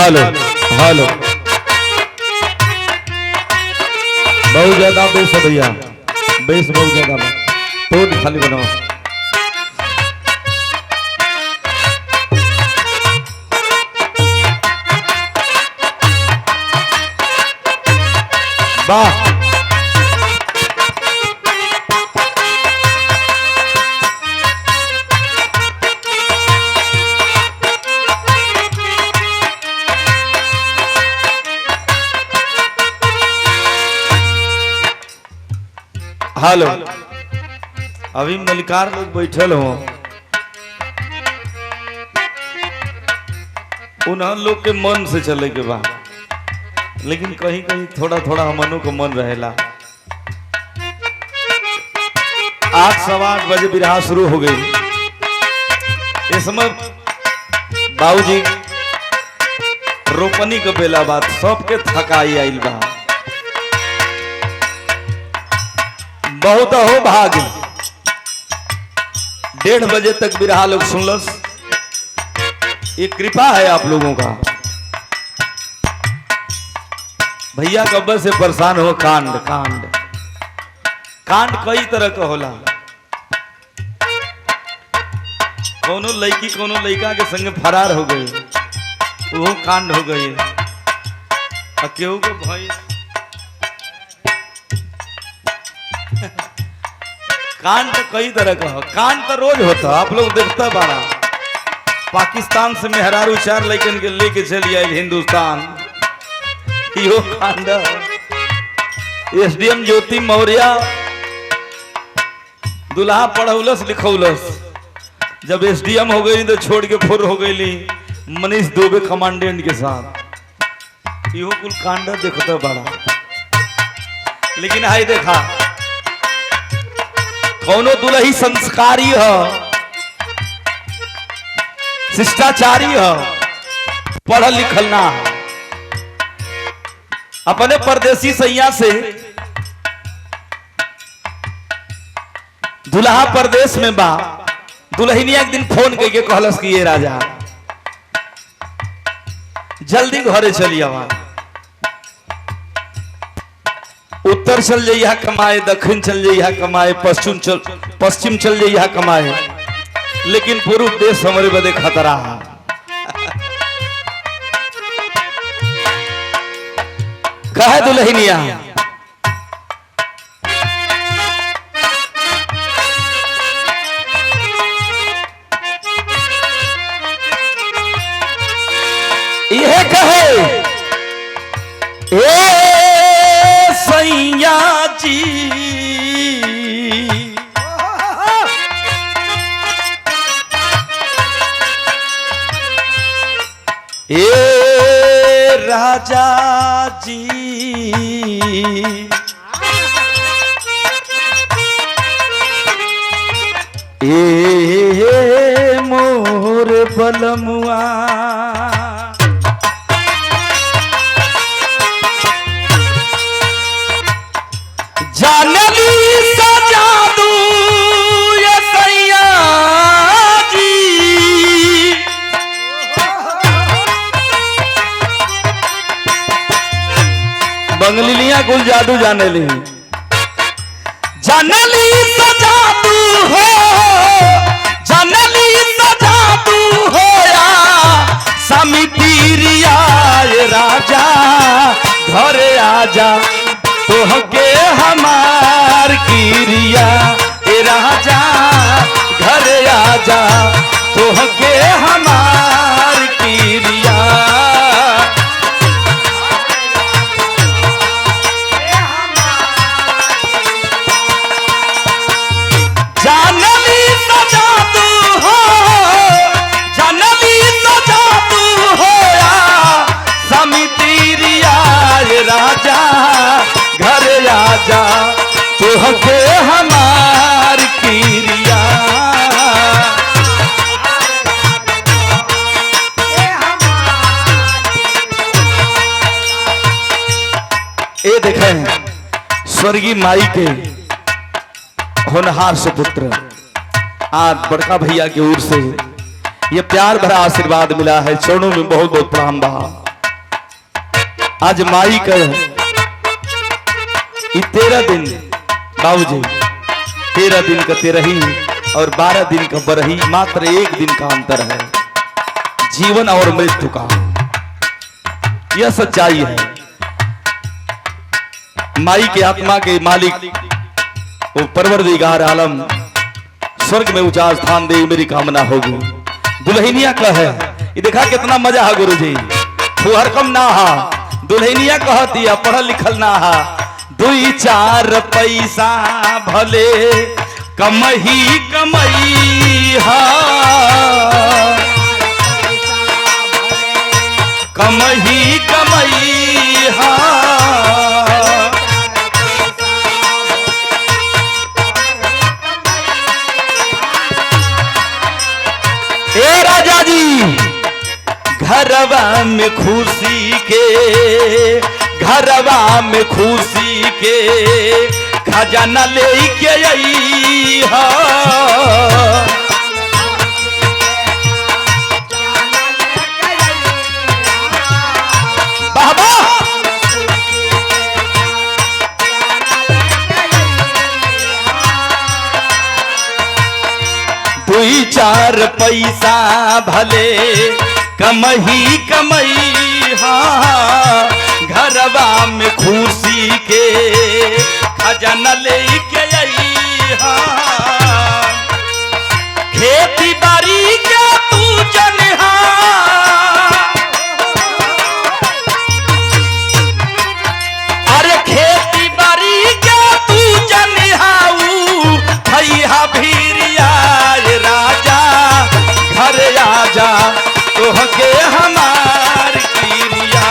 Hello hello बहुत ज्यादा base है भैया, बेस बहुत ज्यादा तो खाली बनाओ। वाह हेलो, अभी मलिकार लोग बैठल हो, उन्हें लोग के मन से चले के बा, लेकिन कहीं कहीं थोड़ा थोड़ा हमनों को मन रहेला। 8-8:15 बजे बिरहा शुरू हो गई। इस समय बाबूजी रोपनी के बेला बात सबके थकाई आइल बा, बहुत हो भाग 1:30 बजे तक बिरहा लोग सुनलस। ये कृपा है आप लोगों का। भैया कब्बे से परेशान हो। कांड कांड कांड कई तरह का होला। कोनो लड़की कोनो लड़का के संगे फरार हो गई, वो कांड हो गई। केहू के भाई कांड तो कई तरह का हो। कांड तो रोज होता, आप लोग देखता बारा। पाकिस्तान से मेहरारू 4 लड़कन के लेके चली आई हिंदुस्तान, यो कांड। एसडीएम ज्योति मौर्य दुल्हा पढ़ौलस लिखौलस, जब एसडीएम हो गई तो छोड़ के फुर हो गई मनीष दुबे कमांडेंट के साथ। यो कुल कांड देखता बड़ा। लेकिन हाय देखा, कौनो दुल्ही संस्कारी हो, शिष्टाचारी हो, पढ़ल लिखल ना हो। अपने परदेसी सैया से दुल्हा परदेश में बा, दुल्हनी एक दिन फोन करके कहलस कि ये राजा जल्दी घरे चली आवा, उत्तर चल जाइया कमाए, दक्षिण चल जाइया कमाए, पश्चिम चल जाइया कमाए, लेकिन पूर्व देश हमारे बदे खतरा है। कहे दुल्हनिया यह कहे सैया जी राजा जी मोर बलमुआ जानली सजा दू ये सैया जी, बंगलिया कुल जादू जाने ली। जानली सजा दू हो, जानली सजा दू हो या स्वामी पीरिया राजा घरे आजा तोहके हमार किरिया ए राजा घर आजा तोहके हमार किरिया। जानली सजा तू हो, जानली सजा तू हो या स्वामी पीरिया ए राजा घर आजा तोहके हमार किरिया। ये देखें स्वर्गीय माई के होनहार सुपुत्र आज बड़का भैया की ओर से ये प्यार भरा आशीर्वाद मिला है। चरणों में बहुत बहुत प्रणाम बा। आज माई का ये 13 दिन बाबूजी, 13 दिन का 13 और 12 दिन का 12, मात्र 1 दिन का अंतर है जीवन और मृत्यु का। यह सच्चाई है। माई के आत्मा के मालिक वो परवरदिगार आलम स्वर्ग में ऊंचा स्थान दे, मेरी कामना होगी। दुल्हनिया का है ये, देखा कितना मजा है गुरुजी। फुहर कम ना हा, दुल्हनिया कहती है पढ़ल लिखल ना हा, 2-4 पैसा भले कमही कमई हा, कमही कमई हा। ए राजा जी घरवा में खुशी के, घरवा में खुशी के खजाना लेके आई हा, बाबा 2-4 पैसा भले कमही कमई हा, घरवा में खुशी के खजाना लेके आई हा। खेती बाड़ी क्या तू जनहा, अरे खेती बाड़ी क्या तू जनहाऊ, भैया भीरिया राजा घर आजा तोहके हमार क्रिया,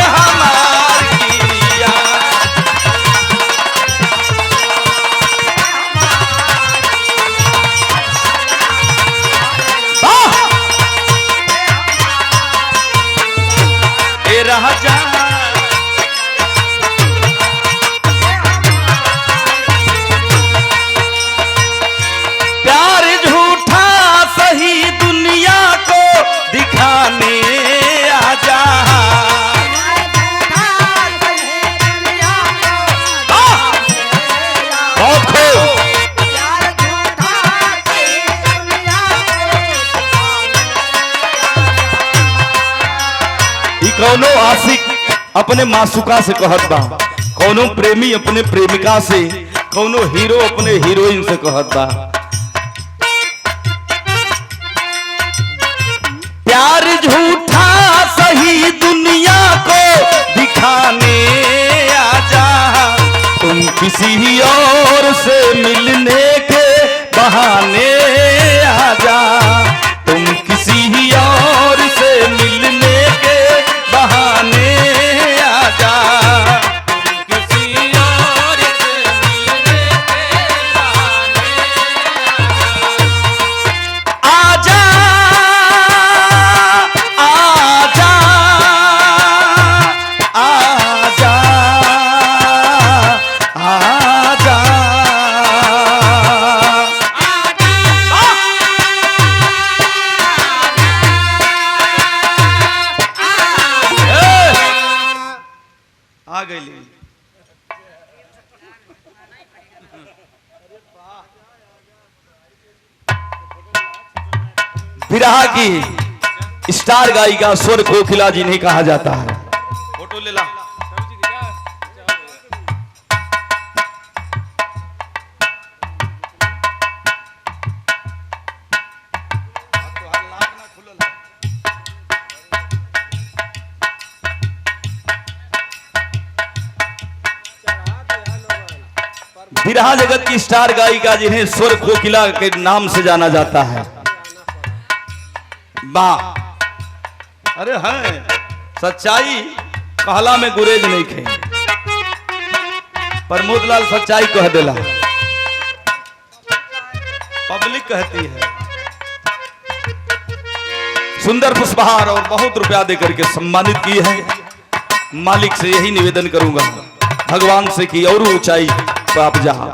हमार क्रिया। ए राजा प्यार झूठा सही दुनिया को दिखाने आजा, कौनो आशिक अपने मासूका से कहत बा, कौनो प्रेमी अपने प्रेमिका से, कौनो हीरो अपने हीरोइन से कहत बा। प्यार झूठा सही दुनिया को दिखाने आजा, तुम किसी और से मिलने के बहाने आजा, तुम किसी और से मिलने के बहाने आजा, किसी और से मिलने के बहाने आजा, आजा आजा आजा आ गई। विरहा की स्टार गायिका स्वर कोकिला जिन्हें कहा जाता है। फोटो ले ला। विरहा जगत की स्टार गायिका जिन्हें स्वर कोकिला के नाम से जाना जाता है। वाह, अरे है सच्चाई कहला में गुरेज नहीं खे, प्रमोद लाल सच्चाई कह देला, पब्लिक कहती है। सुंदर पुष्पहार और बहुत रुपया देकर के सम्मानित की है। मालिक से यही निवेदन करूंगा, भगवान से कि और ऊंचाई प्राप्त जहां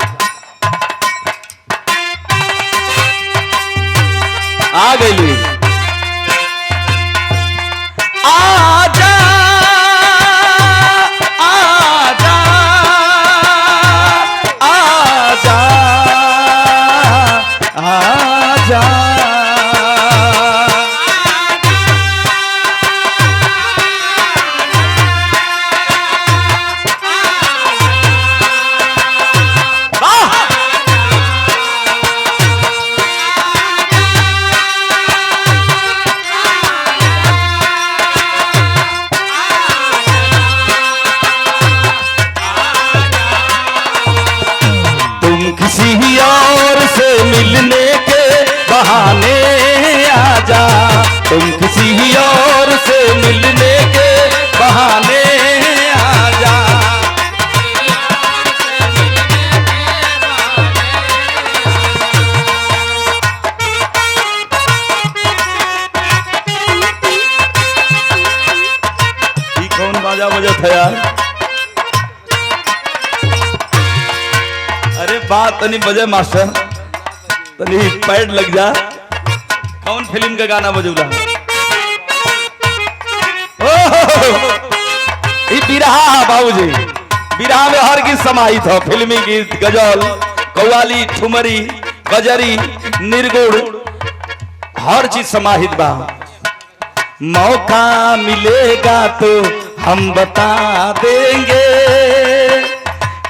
आ गई। बात तनी बजे मास्टर तनी पैड लग जा। कौन फिल्म का गाना बजूला? बिरहा बाबूजी, बिरहा में हर गीत समाहित हो, फिल्मी गीत, गजल, कव्वाली, ठुमरी, कजरी, निर्गुण, हर चीज समाहित बा। मौका मिलेगा तो हम बता देंगे,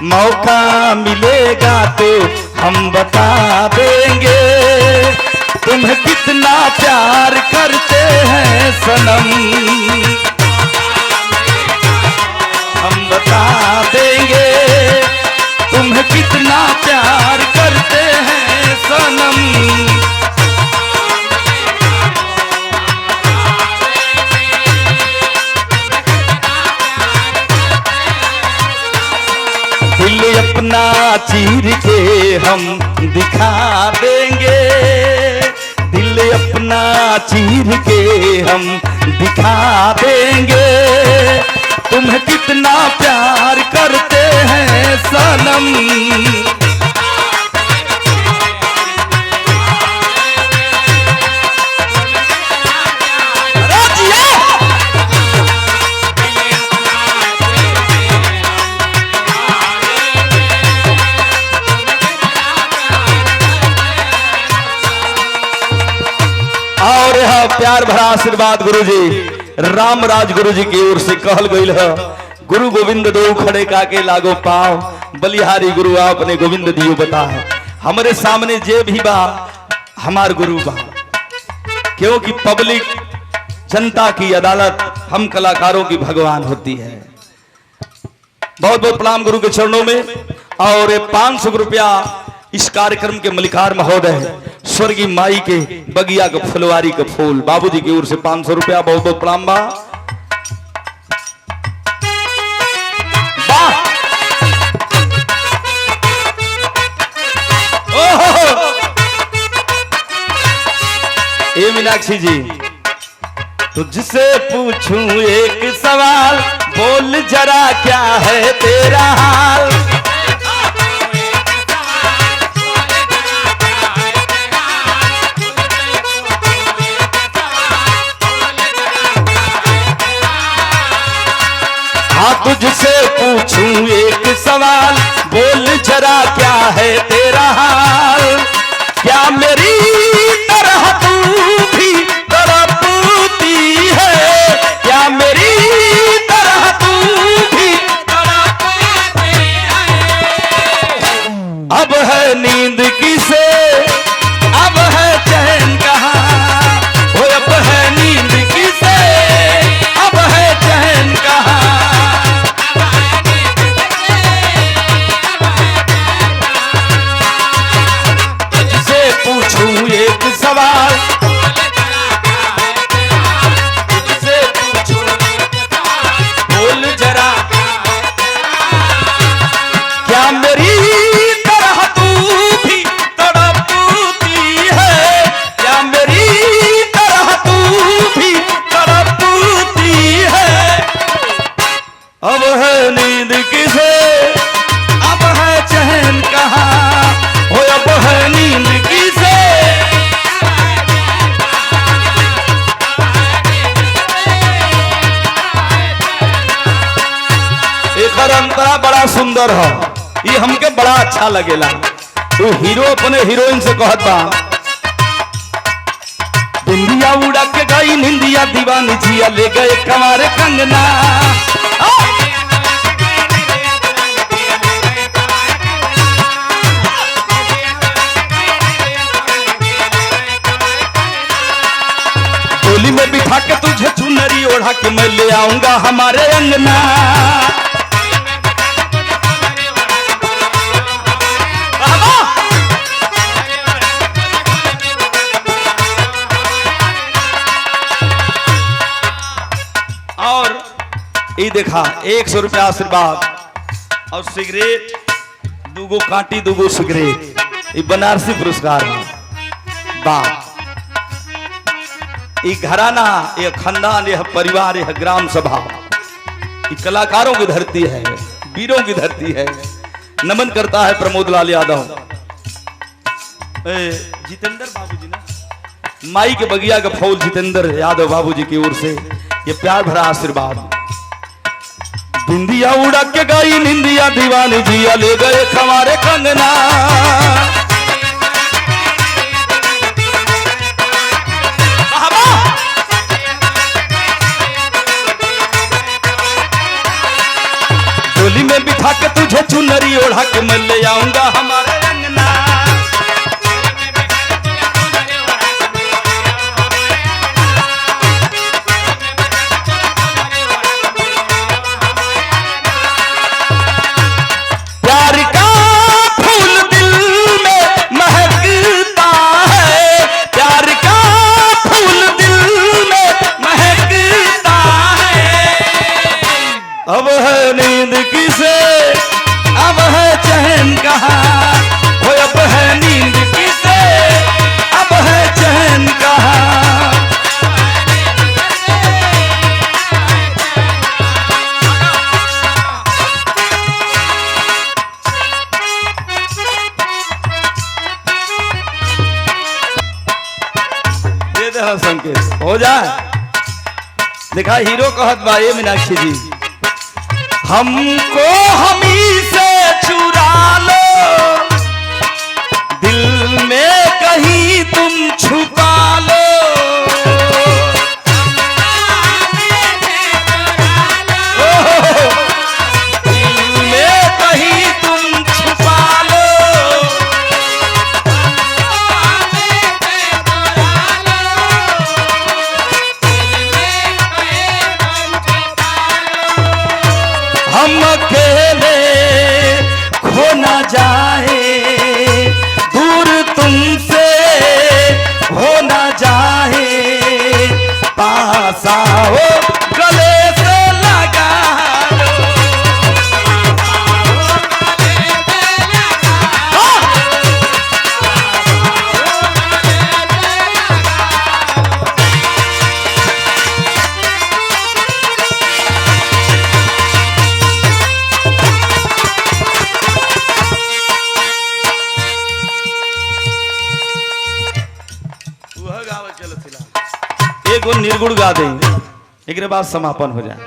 मौका मिलेगा तो हम बता देंगे, तुम्हें कितना प्यार करते हैं सनम, हम बता देंगे, तुम्हें कितना प्यार करते हैं सनम। दिल अपना चीर के हम दिखा देंगे, दिल अपना चीर के हम दिखा देंगे, तुम्हें कितना प्यार करते हैं सनम। और यह प्यार भरा आशीर्वाद गुरुजी रामराज गुरुजी की ओर से कहल गईल है। गुरु गोविंद दो खड़े काके लागो पाओ, बलिहारी गुरु आपने गोविंद दियो बता है। हमारे सामने जे भी बा हमार गुरु बा, क्योंकि पब्लिक जनता की अदालत हम कलाकारों की भगवान होती है। बहुत बहुत प्रणाम गुरु के चरणों में। और 500 रुपया इस कार्यक्रम के मलिकार महोदय स्वर्गीय माई के बगिया के फुलवारी के फूल बाबूजी की ओर से 500 रुपया, बहुत बहुत प्रणाम बा। ए मीनाक्षी जी, तुझसे पूछूं एक सवाल, बोल जरा क्या है तेरा हाल। हाँ तुझसे पूछूं एक सवाल, बोल जरा क्या है तेरा हाल। क्या मेरी तरह तू भी तड़पती है, क्या मेरी तरह तू भी तड़पती है। अब है नींद किसे, अब है चैन कहाँ, वो अब है नींद किसे, अब है चैन कहाँ। पूछूं एक सवाल, तुझसे पूछूं बोल जरा, क्या मेरी तरह तू भी तड़पती है, क्या मेरी तरह तू भी तड़पती है। अब है नींद किसे, अब है चैन कहाँ, हो अब है नींद किसे। एक परंपरा बड़ा सुंदर है, ये हमके बड़ा अच्छा लगेला। तो हीरो अपने हीरोइन से कहत बा, बिंदिया उड़ा के गई निंदिया, दीवानी जिया ले गए कमारे कंगना। डोली में बिठा के तुझे चुनरी ओढ़ा के मैं ले आऊंगा हमारे अंगना। और ये देखा 100 रुपया आशीर्वाद और सिगरेट, दूगो कांटी, दूगो सिगरेट, ये बनारसी पुरस्कार है। वाह, ये घराना, ये खानदान, यह परिवार, यह ग्राम सभा, ये कलाकारों की धरती है, वीरों की धरती है। नमन करता है प्रमोद लाल यादव। जितेंद्र बाबूजी ना, माई के बगिया का फूल जितेंद्र यादव बाबूजी की ओर से ये प्यार भरा आशीर्वाद। बिंदिया उड़ा के गई निंदिया दीवानी जिया ले गए हमारे कंगना। डोली में बिठा के तुझे चुनरी ओढ़ा के मैं ले आऊंगा हमारे अंगना। प्यार का फूल दिल में महकता है, प्यार का फूल दिल में महकता है। अब है नींद किसे, अब है चैन कहाँ, वो अब है नींद किसे, अब है चैन कहाँ। दे दे संकेत हो जाए। देखा हीरो कहत बा ये मीनाक्षी जी, हमको हमी से चुरा लो, दिल में कहीं तुम छुपा लो। दिल में कहीं तुम छुपा लो। हम अकेले खो न जाए, दूर तुमसे हो न जाए, पास आओ गले से लगा लो। एगो निर्गुण गा दें, एक बाद समापन हो जाए।